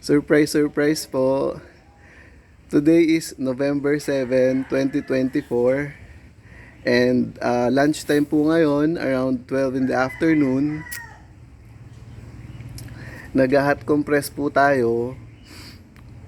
Surprise, surprise po. Today is November 7, 2024. And lunchtime po ngayon, around 12 in the afternoon. Nag-hot compress po tayo.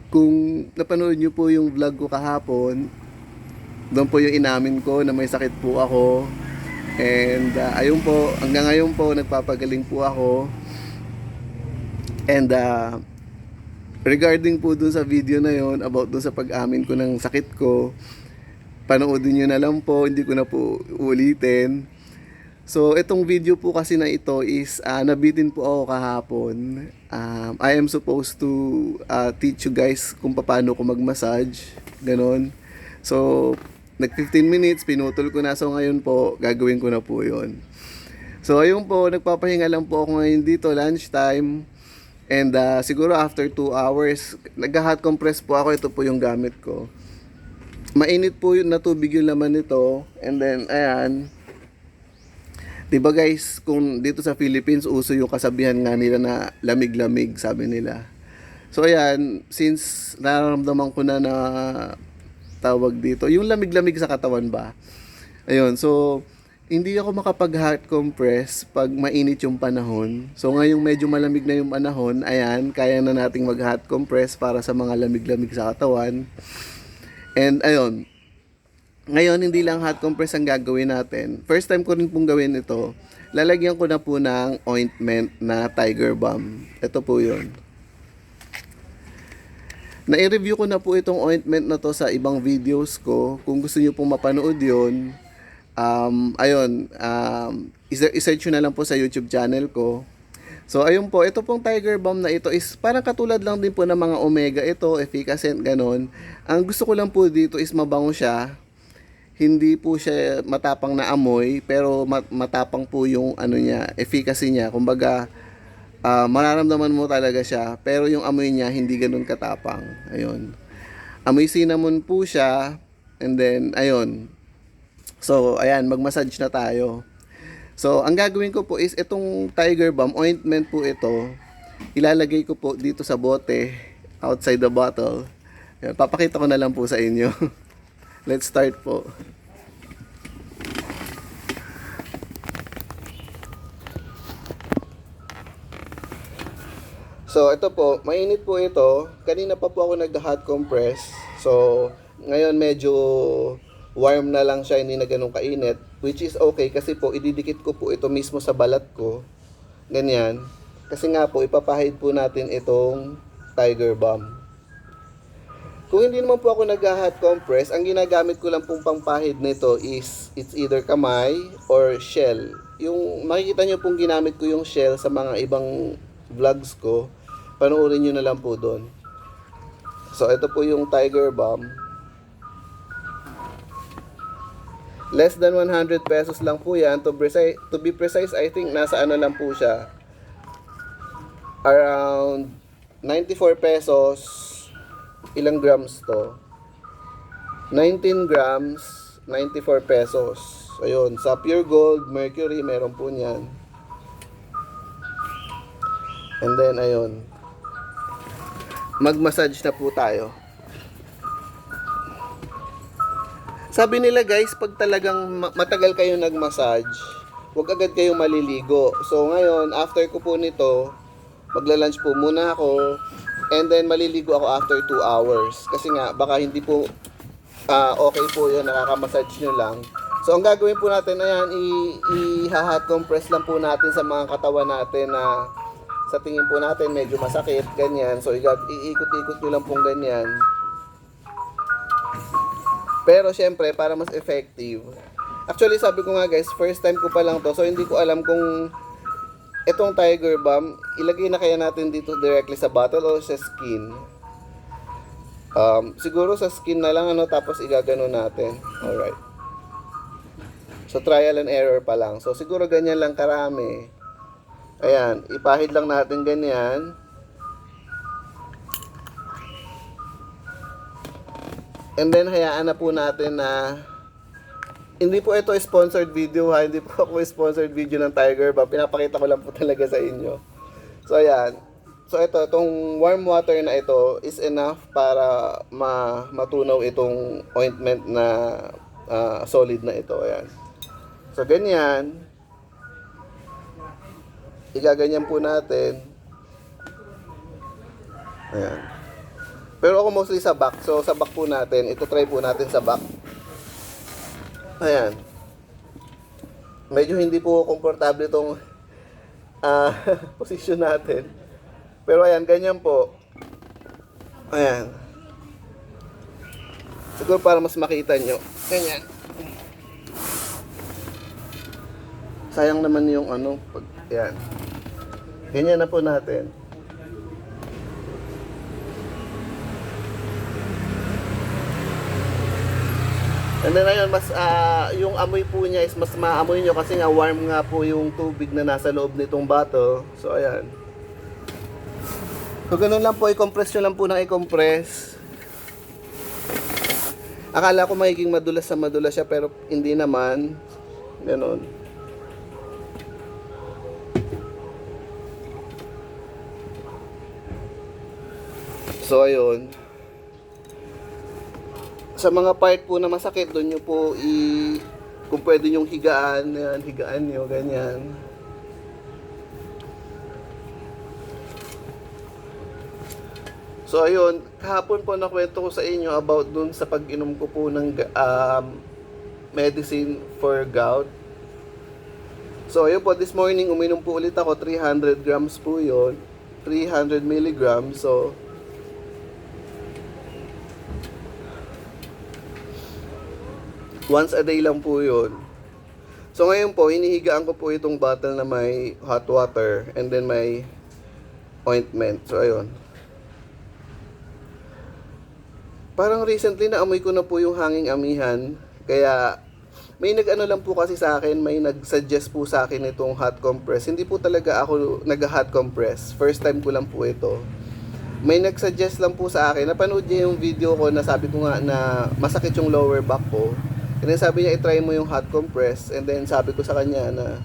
Kung napanood nyo po yung vlog ko kahapon, doon po yung inamin ko na may sakit po ako. And ayun po, hanggang ngayon po, nagpapagaling po ako. And regarding po dun sa video na yon about dun sa pag-amin ko ng sakit ko, panoodin nyo na lang po, hindi ko na po ulitin. So itong video po kasi na ito is nabitin po ako kahapon. I am supposed to teach you guys kung paano ko mag-massage, ganon. So nag 15 minutes, pinutol ko na. So ngayon po, gagawin ko na po yon. So ayun po, nagpapahinga lang po ako ngayon dito, lunchtime. And siguro after 2 hours, nag-hot compress po ako. Ito po yung gamit ko. Mainit po yun na tubig yung laman nito. And then, ayan. Diba guys, kung dito sa Philippines, uso yung kasabihan nga nila na lamig-lamig, sabi nila. So ayan, since nararamdaman ko na tawag dito, yung lamig-lamig sa katawan ba? Ayun, so hindi ako makapag-hot compress pag mainit yung panahon. So ngayong medyo malamig na yung panahon, ayan, kaya na nating mag-hot compress para sa mga lamig-lamig sa katawan. And ayun, ngayon hindi lang hot compress ang gagawin natin. First time ko rin pong gawin ito. Lalagyan ko na po ng ointment na Tiger Balm. Ito po yun. Na-review ko na po itong ointment na to sa ibang videos ko. Kung gusto niyo pong mapanood yun, ayun, isearch nyo na lang po sa YouTube channel ko. So ayun po, ito pong Tiger Balm na ito is parang katulad lang din po ng mga omega ito, efficacent, ganon. Ang gusto ko lang po dito is mabango siya. Hindi po siya matapang na amoy, pero matapang po yung ano niya, efficacy niya. Kumbaga, mararamdaman mo talaga siya, pero yung amoy niya hindi ganun katapang. Ayun. Amoy cinnamon po siya, and then ayun. So, ayan, mag-massage na tayo. So, ang gagawin ko po is itong Tiger Balm, ointment po ito. Ilalagay ko po dito sa bote, outside the bottle. Ayan, papakita ko na lang po sa inyo. Let's start po. So, ito po, mainit po ito. Kanina pa po ako nag-hot compress. So, ngayon medyo warm na lang siya, hindi na ganun kainit, which is okay kasi po ididikit ko po ito mismo sa balat ko, ganyan, kasi nga po ipapahid po natin itong Tiger Balm. Kung hindi naman po ako nag-hot compress, ang ginagamit ko lang pong pangpahid nito is it's either kamay or shell. Yung makikita nyo pong ginamit ko yung shell sa mga ibang vlogs ko, panoorin nyo na lang po doon. So ito po yung Tiger Balm. Less than 100 pesos lang po yan. To be precise, I think nasa ano lang po siya, around 94 pesos. Ilang grams to? 19 grams, 94 pesos. Ayun, sa Pure Gold, Mercury, meron po niyan. And then, ayun, mag-massage na po tayo. Sabi nila guys, pag talagang matagal kayo nag-massage, huwag agad kayong maliligo. So ngayon, after ko po nito, magla-lunch po muna ako, and then maliligo ako after 2 hours. Kasi nga, baka hindi po okay po yun, nakaka-massage nyo lang. So ang gagawin po natin, ayan, i-hot compress lang po natin sa mga katawan natin na sa tingin po natin medyo masakit, ganyan. So iikot-ikot nyo lang pong ganyan. Pero syempre, para mas effective. Actually, sabi ko nga guys, first time ko pa lang to. So hindi ko alam kung itong Tiger Balm, ilagay na kaya natin dito directly sa bottle o sa skin. Siguro sa skin na lang, ano, tapos igagano natin. Alright. So trial and error pa lang. So siguro ganyan lang karami. Ayan, ipahid lang natin ganyan. And then hayaan na po natin na hindi po ito sponsored video ha, hindi po ako sponsored video ng Tiger Balm. Pinapakita ko lang po talaga sa inyo. So ayan, So itong warm water na ito is enough para matunaw itong ointment na solid na ito. Ayan. So ganyan, igaganyan po natin. Ayan. Pero ako mostly sa back. So sa back po natin, ito try po natin sa back. Ayan. Medyo hindi po komportable itong position natin. Pero ayan, ganyan po. Ayan. Siguro para mas makita nyo. Ganyan. Sayang naman yung pag, ayan. Ganyan na po natin. And then ayun, mas yung amoy po niya is mas maamoy nyo kasi nga warm nga po yung tubig na nasa loob nitong bato. So ayan. So ganun lang po, i-compress nyo lang po ng i-compress. Akala ko magiging madulas siya pero hindi naman. Ganun. So ayun. Sa mga part po na masakit, doon nyo po kung pwede yung higaan, yan, higaan nyo, ganyan. So ayun, kahapon po nakwento ko sa inyo about dun sa pag-inom ko po ng medicine for gout. So ayun po, this morning uminom po ulit ako, 300 grams po yun, 300 milligrams. So once a day lang po yun. So ngayon po, hinihigaan ko po itong bottle na may hot water and then may ointment. So ayun. Parang recently na amoy ko na po yung hanging amihan. Kaya may nag-ano lang po kasi sa akin, may nag-suggest po sa akin itong hot compress. Hindi po talaga ako nag-hot compress. First time ko lang po ito. May nag-suggest lang po sa akin. Napanood niya yung video ko na sabi ko nga na masakit yung lower back ko. And then sabi niya, i-try mo yung hot compress. And then sabi ko sa kanya na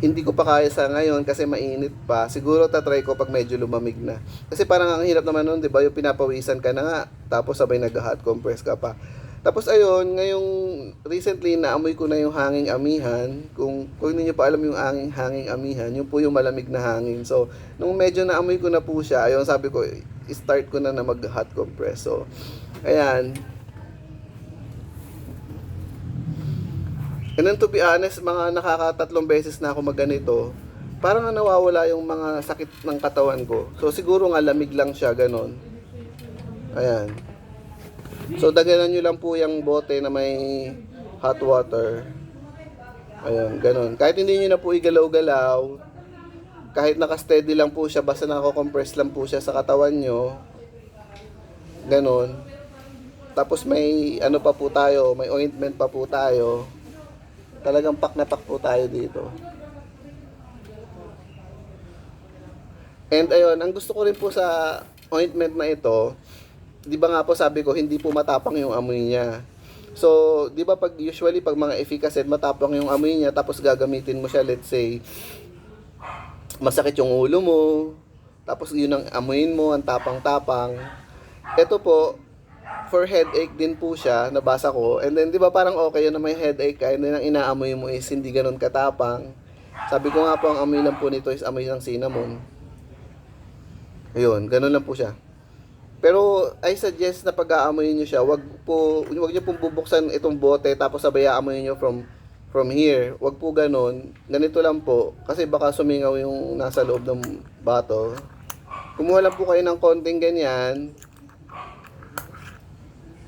hindi ko pa kaya sa ngayon kasi mainit pa. Siguro tatry ko pag medyo lumamig na. Kasi parang ang hirap naman nun, di ba? Yung pinapawisan ka na nga, tapos sabay nag-hot compress ka pa. Tapos ayun, ngayong recently naamoy ko na yung hanging amihan. Kung hindi niyo pa alam yung hanging amihan, yun po yung malamig na hangin. So, nung medyo naamoy ko na po siya, ayun sabi ko, start ko na mag-hot compress. So, ayan. And then to be honest, mga nakakatatlong beses na ako magganito, parang nawawala yung mga sakit ng katawan ko. So siguro nga lamig lang siya, ganon. Ayan. So daganan nyo lang po yung bote na may hot water. Ayan, ganon. Kahit hindi nyo na po igalaw-galaw, kahit naka-steady lang po siya, basta nako-compress lang po siya sa katawan nyo. Ganon. Tapos may ano pa po tayo, may ointment pa po tayo. Talagang pak na pak po tayo dito. And ayun, ang gusto ko rin po sa ointment na ito, di ba nga po sabi ko, hindi po matapang yung amoy niya. So, di ba usually pag mga efficacy, matapang yung amoy niya, tapos gagamitin mo siya, let's say, masakit yung ulo mo, tapos yun ang amoyin mo, ang tapang-tapang. Ito po, for headache din po siya, nabasa ko. And then, di ba parang okay yun na may headache ka, and then ang inaamoy mo is hindi ganun katapang. Sabi ko nga po, ang amoy lang po nito is amoy ng cinnamon. Ayun, ganun lang po siya. Pero, I suggest na pag-aamoyin nyo siya, wag nyo pong bubuksan itong bote, tapos sabay aamoyin nyo from here. Wag po ganun. Ganito lang po, kasi baka sumingaw yung nasa loob ng bato. Kumuha lang po kayo ng konting ganyan.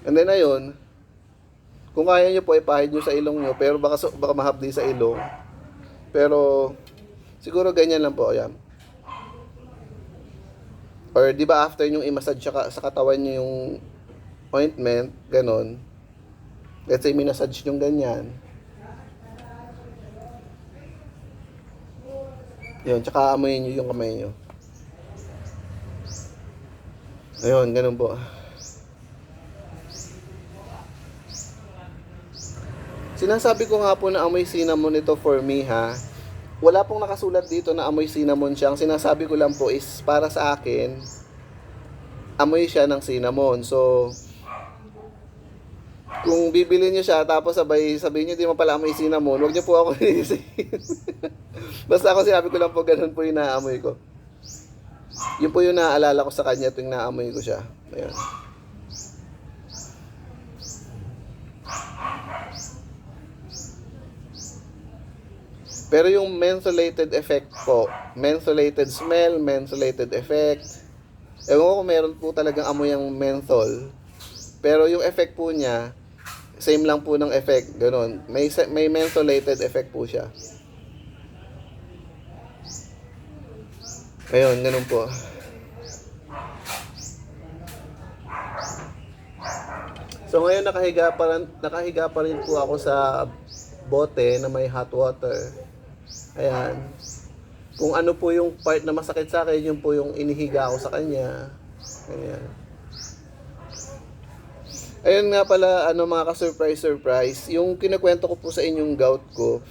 And then ayun, kung kaya nyo po ipahid nyo sa ilong nyo, pero baka mahapdi sa ilong. Pero siguro ganyan lang po, ayan. Or di ba after nyo i-massage sa katawan nyo yung ointment, ganon. Let's say minassage nyo ganyan. Yun, tsaka amoyin nyo yung kamay nyo. Ayun, ganon po. Sinasabi ko nga po na amoy cinnamon ito for me ha. wala pong nakasulat dito na amoy cinnamon siya. Ang sinasabi ko lang po is para sa akin, amoy siya ng cinnamon. So, kung bibili niyo siya tapos sabay sabihin niyo di mo pala amoy cinnamon, wag niyo po ako inisipin. Basta ako sinabi ko lang po ganun po yung naamoy ko. Yun po yung naaalala ko sa kanya tuwing naamoy ko siya. Ayan. Pero yung mentholated effect po, mentholated smell, mentholated effect, ewan ko kung meron po talagang amoy ang menthol. Pero yung effect po niya, same lang po ng effect, ganun. May mentholated effect po siya. Ayun, ganun po. So ngayon nakahiga pa rin po ako sa bote na may hot water. Ayan. Kung ano po yung part na masakit sa akin, yun po yung inihiga ko sa kanya. Ayan. Ayun nga pala, mga ka-surprise. Yung kinukwento ko po sa inyong gout ko,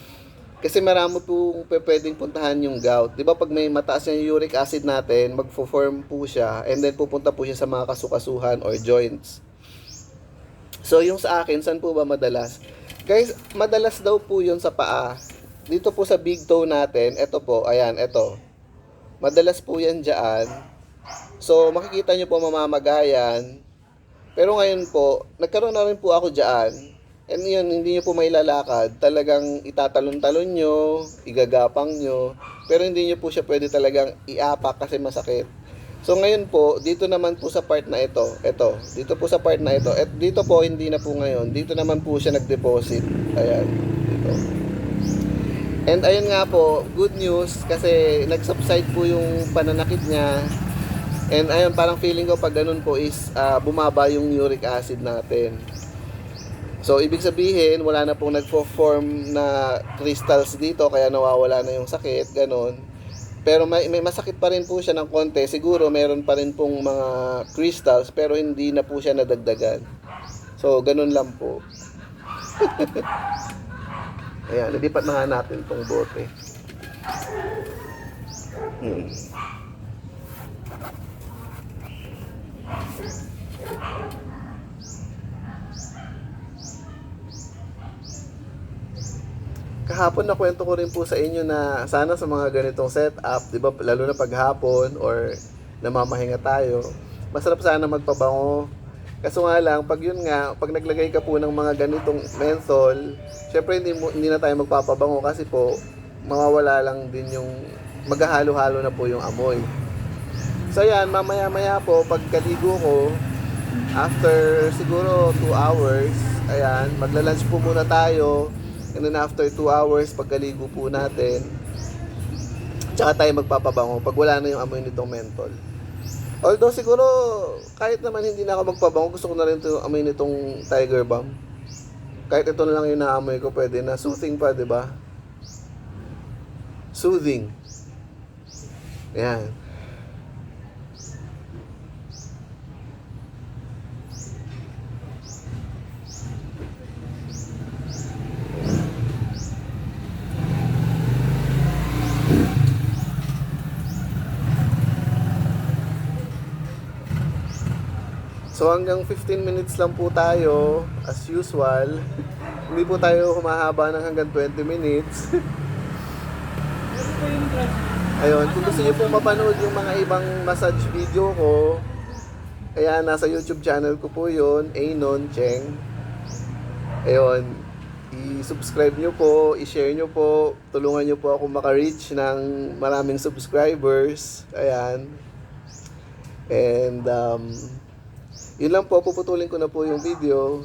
kasi marami po pwedeng puntahan yung gout. Di ba pag may mataas yung uric acid natin, magfo-form po siya, and then pupunta po siya sa mga kasukasuhan or joints. So yung sa akin, saan po ba madalas? Guys, madalas daw po yun sa paa. Dito po sa big toe natin, ito po, ayan, ito. Madalas po yan dyan. So, makikita nyo po mamamagayan. Pero ngayon po, nagkaroon na rin po ako dyan. And yun, hindi nyo po mailalakad. Talagang itatalon-talon nyo, igagapang nyo. Pero hindi nyo po siya pwede talagang iapak kasi masakit. So ngayon po, dito naman po sa part na ito, dito po sa part na ito, at dito po hindi na po ngayon, dito naman po siya nag-deposit. Ayan, dito. And ayun nga po, good news kasi nag-subside po yung pananakit niya. And ayun, parang feeling ko pag ganun po is bumaba yung uric acid natin. So ibig sabihin, wala na pong nagfo-form na crystals dito kaya nawawala na yung sakit, ganun. Pero may masakit pa rin po siya ng konti. Siguro meron pa rin pong mga crystals pero hindi na po siya nadagdagan. So ganun lang po. Ayan, nalipat na nga natin itong bote. Kahapon na kwento ko rin po sa inyo na sana sa mga ganitong setup, di ba, lalo na paghapon or namamahinga tayo, masarap sana magpabango. Kaso nga lang, pag naglagay ka po ng mga ganitong menthol, syempre hindi na tayo magpapabango kasi po, mawawala lang din yung, maghahalo-halo na po yung amoy. So yan, mamaya-maya po, pagkaligo ko, after siguro 2 hours, ayan, magla-lunch po muna tayo, and then after 2 hours, pagkaligo po natin, tsaka tayo magpapabango pag wala na yung amoy nitong menthol. Although siguro, kahit naman hindi na ako magpabango, gusto ko na rin ito amoy nitong Tiger Balm. Kahit ito na lang yung naamoy ko, pwede na. Soothing pa, di ba? Soothing. Ayan. So hanggang 15 minutes lang po tayo, as usual. Hindi po tayo humahaba ng hanggang 20 minutes. Ayun, kung gusto niyo po mapanood yung mga ibang massage video ko, ayan, nasa YouTube channel ko po yun, Anon Cheng. Ayun, i-subscribe nyo po, i-share nyo po, tulungan nyo po ako maka-reach ng maraming subscribers. Ayan. And, yun lang po, puputulin ko na po yung video.